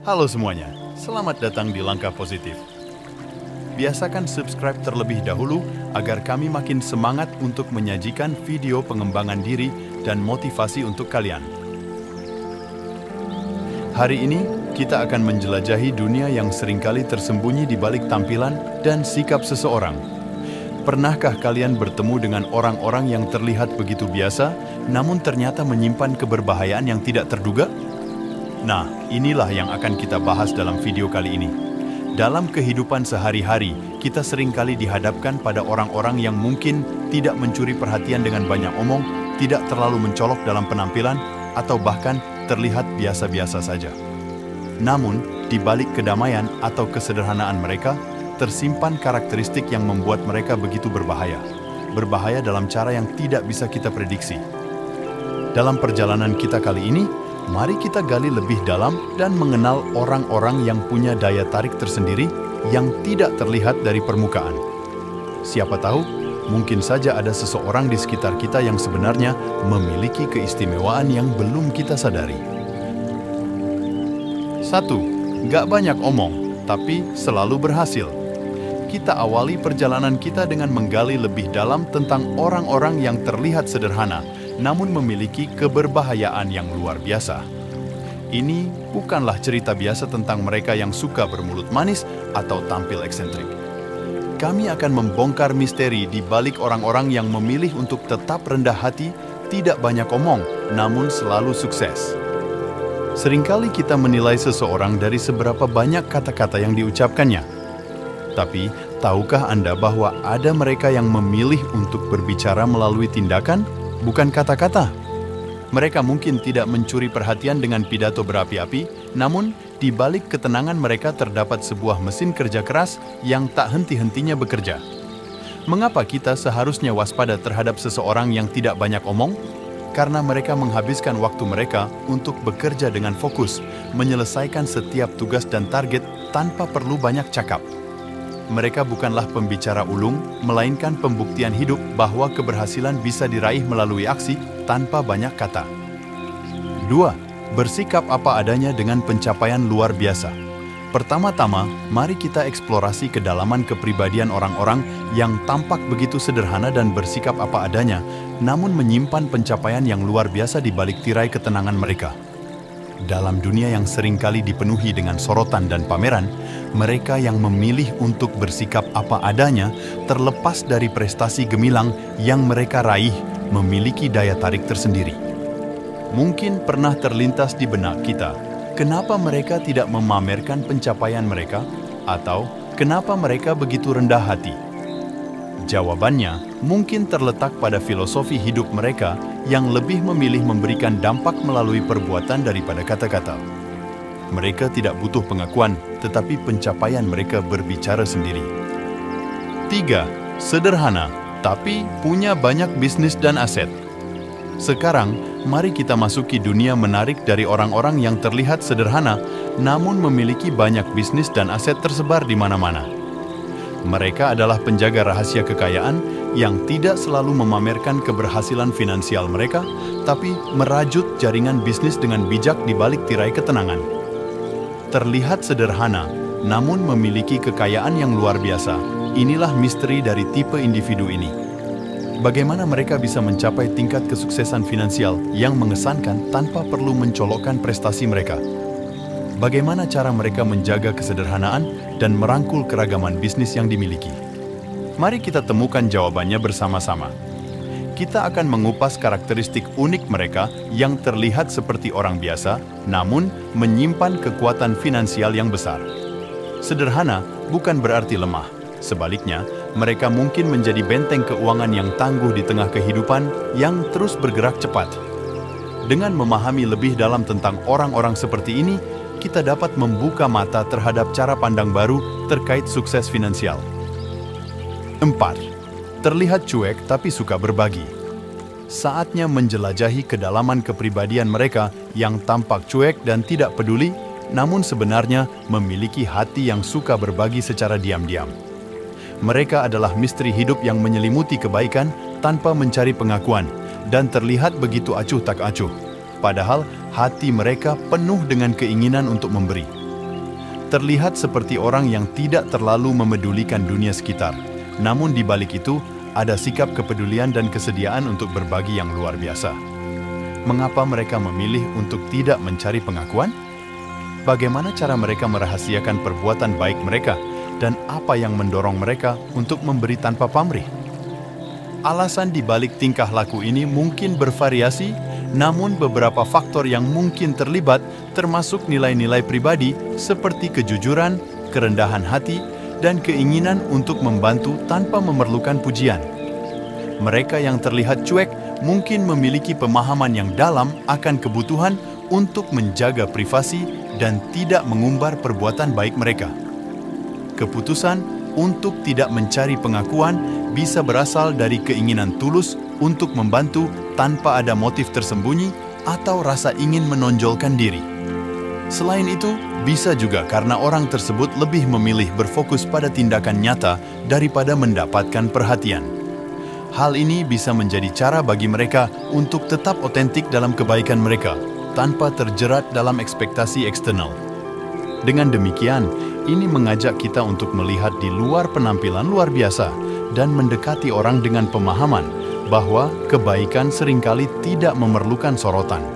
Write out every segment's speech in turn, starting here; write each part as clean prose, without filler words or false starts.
Halo semuanya, selamat datang di Langkah Positif. Biasakan subscribe terlebih dahulu agar kami makin semangat untuk menyajikan video pengembangan diri dan motivasi untuk kalian. Hari ini, kita akan menjelajahi dunia yang seringkali tersembunyi di balik tampilan dan sikap seseorang. Pernahkah kalian bertemu dengan orang-orang yang terlihat begitu biasa, namun ternyata menyimpan keberbahayaan yang tidak terduga? Nah, inilah yang akan kita bahas dalam video kali ini. Dalam kehidupan sehari-hari, kita seringkali dihadapkan pada orang-orang yang mungkin tidak mencuri perhatian dengan banyak omong, tidak terlalu mencolok dalam penampilan, atau bahkan terlihat biasa-biasa saja. Namun, di balik kedamaian atau kesederhanaan mereka, tersimpan karakteristik yang membuat mereka begitu berbahaya. Berbahaya dalam cara yang tidak bisa kita prediksi. Dalam perjalanan kita kali ini, mari kita gali lebih dalam dan mengenal orang-orang yang punya daya tarik tersendiri yang tidak terlihat dari permukaan. Siapa tahu, mungkin saja ada seseorang di sekitar kita yang sebenarnya memiliki keistimewaan yang belum kita sadari. 1. Gak banyak omong, tapi selalu berhasil. Kita awali perjalanan kita dengan menggali lebih dalam tentang orang-orang yang terlihat sederhana, namun memiliki keberbahayaan yang luar biasa. Ini bukanlah cerita biasa tentang mereka yang suka bermulut manis atau tampil eksentrik. Kami akan membongkar misteri di balik orang-orang yang memilih untuk tetap rendah hati, tidak banyak omong, namun selalu sukses. Seringkali kita menilai seseorang dari seberapa banyak kata-kata yang diucapkannya. Tapi, tahukah Anda bahwa ada mereka yang memilih untuk berbicara melalui tindakan, bukan kata-kata? Mereka mungkin tidak mencuri perhatian dengan pidato berapi-api, namun di balik ketenangan mereka terdapat sebuah mesin kerja keras yang tak henti-hentinya bekerja. Mengapa kita seharusnya waspada terhadap seseorang yang tidak banyak omong? Karena mereka menghabiskan waktu mereka untuk bekerja dengan fokus, menyelesaikan setiap tugas dan target tanpa perlu banyak cakap. Mereka bukanlah pembicara ulung, melainkan pembuktian hidup bahwa keberhasilan bisa diraih melalui aksi tanpa banyak kata. 2. Bersikap apa adanya dengan pencapaian luar biasa. Pertama-tama, mari kita eksplorasi kedalaman kepribadian orang-orang yang tampak begitu sederhana dan bersikap apa adanya, namun menyimpan pencapaian yang luar biasa di balik tirai ketenangan mereka. Dalam dunia yang seringkali dipenuhi dengan sorotan dan pameran, mereka yang memilih untuk bersikap apa adanya, terlepas dari prestasi gemilang yang mereka raih, memiliki daya tarik tersendiri. Mungkin pernah terlintas di benak kita, kenapa mereka tidak memamerkan pencapaian mereka, atau kenapa mereka begitu rendah hati? Jawabannya mungkin terletak pada filosofi hidup mereka yang lebih memilih memberikan dampak melalui perbuatan daripada kata-kata. Mereka tidak butuh pengakuan, tetapi pencapaian mereka berbicara sendiri. 3. Sederhana, tapi punya banyak bisnis dan aset. Sekarang, mari kita masuki dunia menarik dari orang-orang yang terlihat sederhana, namun memiliki banyak bisnis dan aset tersebar di mana-mana. Mereka adalah penjaga rahasia kekayaan yang tidak selalu memamerkan keberhasilan finansial mereka, tapi merajut jaringan bisnis dengan bijak di balik tirai ketenangan. Terlihat sederhana, namun memiliki kekayaan yang luar biasa. Inilah misteri dari tipe individu ini. Bagaimana mereka bisa mencapai tingkat kesuksesan finansial yang mengesankan tanpa perlu mencolokkan prestasi mereka? Bagaimana cara mereka menjaga kesederhanaan dan merangkul keragaman bisnis yang dimiliki? Mari kita temukan jawabannya bersama-sama. Kita akan mengupas karakteristik unik mereka yang terlihat seperti orang biasa, namun menyimpan kekuatan finansial yang besar. Sederhana bukan berarti lemah. Sebaliknya, mereka mungkin menjadi benteng keuangan yang tangguh di tengah kehidupan yang terus bergerak cepat. Dengan memahami lebih dalam tentang orang-orang seperti ini, kita dapat membuka mata terhadap cara pandang baru terkait sukses finansial. 4. Terlihat cuek tapi suka berbagi. Saatnya menjelajahi kedalaman kepribadian mereka yang tampak cuek dan tidak peduli, namun sebenarnya memiliki hati yang suka berbagi secara diam-diam. Mereka adalah misteri hidup yang menyelimuti kebaikan tanpa mencari pengakuan dan terlihat begitu acuh tak acuh. Padahal hati mereka penuh dengan keinginan untuk memberi. terlihat seperti orang yang tidak terlalu memedulikan dunia sekitar. Namun di balik itu, ada sikap kepedulian dan kesediaan untuk berbagi yang luar biasa. Mengapa mereka memilih untuk tidak mencari pengakuan? Bagaimana cara mereka merahasiakan perbuatan baik mereka, dan apa yang mendorong mereka untuk memberi tanpa pamrih? Alasan di balik tingkah laku ini mungkin bervariasi, namun beberapa faktor yang mungkin terlibat termasuk nilai-nilai pribadi seperti kejujuran, kerendahan hati, dan keinginan untuk membantu tanpa memerlukan pujian. Mereka yang terlihat cuek mungkin memiliki pemahaman yang dalam akan kebutuhan untuk menjaga privasi dan tidak mengumbar perbuatan baik mereka. Keputusan untuk tidak mencari pengakuan bisa berasal dari keinginan tulus untuk membantu tanpa ada motif tersembunyi atau rasa ingin menonjolkan diri. Selain itu, bisa juga karena orang tersebut lebih memilih berfokus pada tindakan nyata daripada mendapatkan perhatian. Hal ini bisa menjadi cara bagi mereka untuk tetap otentik dalam kebaikan mereka, tanpa terjerat dalam ekspektasi eksternal. Dengan demikian, ini mengajak kita untuk melihat di luar penampilan luar biasa dan mendekati orang dengan pemahaman bahwa kebaikan seringkali tidak memerlukan sorotan.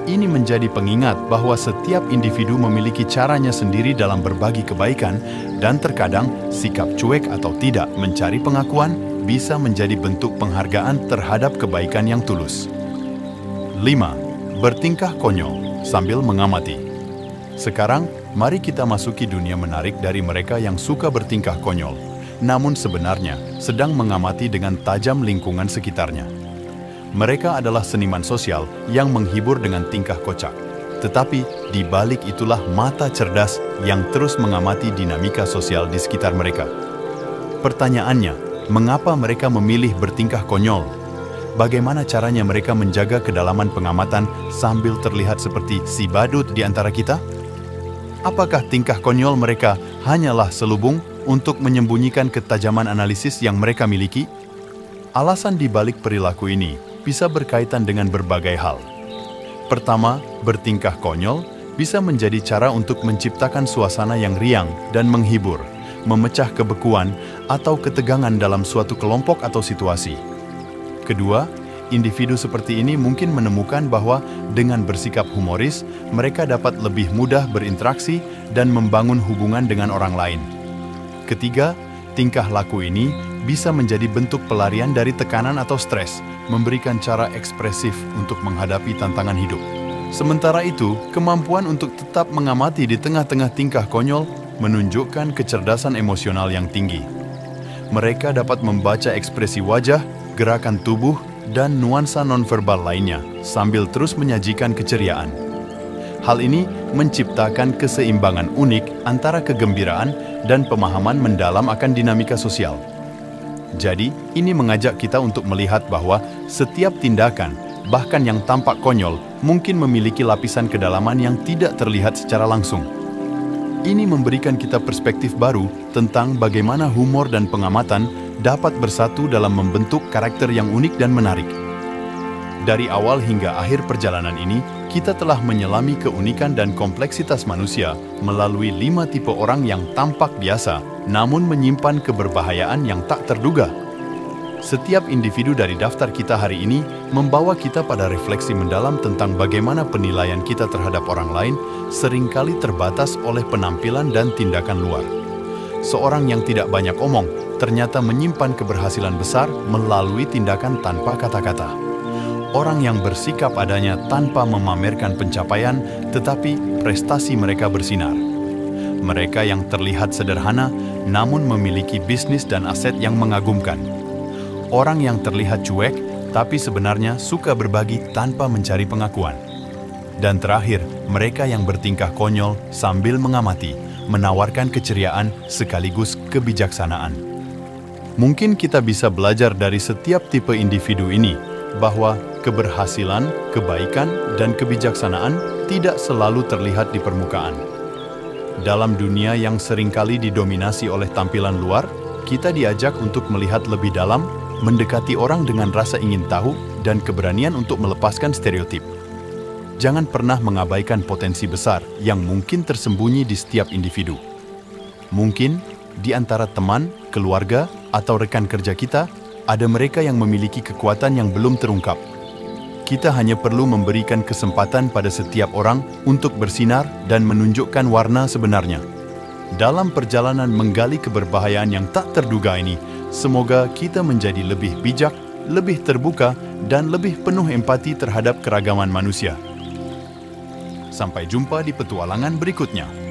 Ini menjadi pengingat bahwa setiap individu memiliki caranya sendiri dalam berbagi kebaikan, dan terkadang sikap cuek atau tidak mencari pengakuan bisa menjadi bentuk penghargaan terhadap kebaikan yang tulus. 5. Bertingkah konyol sambil mengamati. Sekarang, mari kita masuki dunia menarik dari mereka yang suka bertingkah konyol, namun sebenarnya sedang mengamati dengan tajam lingkungan sekitarnya. Mereka adalah seniman sosial yang menghibur dengan tingkah kocak. Tetapi di balik itulah mata cerdas yang terus mengamati dinamika sosial di sekitar mereka. Pertanyaannya, mengapa mereka memilih bertingkah konyol? Bagaimana caranya mereka menjaga kedalaman pengamatan sambil terlihat seperti si badut di antara kita? Apakah tingkah konyol mereka hanyalah selubung untuk menyembunyikan ketajaman analisis yang mereka miliki? Alasan di balik perilaku ini bisa berkaitan dengan berbagai hal. Pertama, bertingkah konyol bisa menjadi cara untuk menciptakan suasana yang riang dan menghibur, memecah kebekuan atau ketegangan dalam suatu kelompok atau situasi. Kedua, individu seperti ini mungkin menemukan bahwa dengan bersikap humoris, mereka dapat lebih mudah berinteraksi dan membangun hubungan dengan orang lain. Ketiga, tingkah laku ini bisa menjadi bentuk pelarian dari tekanan atau stres, memberikan cara ekspresif untuk menghadapi tantangan hidup. Sementara itu, kemampuan untuk tetap mengamati di tengah-tengah tingkah konyol menunjukkan kecerdasan emosional yang tinggi. Mereka dapat membaca ekspresi wajah, gerakan tubuh, dan nuansa nonverbal lainnya, sambil terus menyajikan keceriaan. Hal ini menciptakan keseimbangan unik antara kegembiraan dan pemahaman mendalam akan dinamika sosial. Jadi, ini mengajak kita untuk melihat bahwa setiap tindakan, bahkan yang tampak konyol, mungkin memiliki lapisan kedalaman yang tidak terlihat secara langsung. Ini memberikan kita perspektif baru tentang bagaimana humor dan pengamatan dapat bersatu dalam membentuk karakter yang unik dan menarik. Dari awal hingga akhir perjalanan ini, kita telah menyelami keunikan dan kompleksitas manusia melalui 5 tipe orang yang tampak biasa, namun menyimpan keberbahayaan yang tak terduga. Setiap individu dari daftar kita hari ini membawa kita pada refleksi mendalam tentang bagaimana penilaian kita terhadap orang lain seringkali terbatas oleh penampilan dan tindakan luar. Seorang yang tidak banyak omong ternyata menyimpan keberhasilan besar melalui tindakan tanpa kata-kata. Orang yang bersikap adanya tanpa memamerkan pencapaian, tetapi prestasi mereka bersinar. Mereka yang terlihat sederhana, namun memiliki bisnis dan aset yang mengagumkan. Orang yang terlihat cuek, tapi sebenarnya suka berbagi tanpa mencari pengakuan. Dan terakhir, mereka yang bertingkah konyol sambil mengamati, menawarkan keceriaan sekaligus kebijaksanaan. Mungkin kita bisa belajar dari setiap tipe individu ini, bahwa keberhasilan, kebaikan, dan kebijaksanaan tidak selalu terlihat di permukaan. Dalam dunia yang seringkali didominasi oleh tampilan luar, kita diajak untuk melihat lebih dalam, mendekati orang dengan rasa ingin tahu, dan keberanian untuk melepaskan stereotip. jangan pernah mengabaikan potensi besar yang mungkin tersembunyi di setiap individu. Mungkin di antara teman, keluarga, atau rekan kerja kita, ada mereka yang memiliki kekuatan yang belum terungkap. Kita hanya perlu memberikan kesempatan pada setiap orang untuk bersinar dan menunjukkan warna sebenarnya. Dalam perjalanan menggali keberbahayaan yang tak terduga ini, semoga kita menjadi lebih bijak, lebih terbuka, dan lebih penuh empati terhadap keragaman manusia. Sampai jumpa di petualangan berikutnya.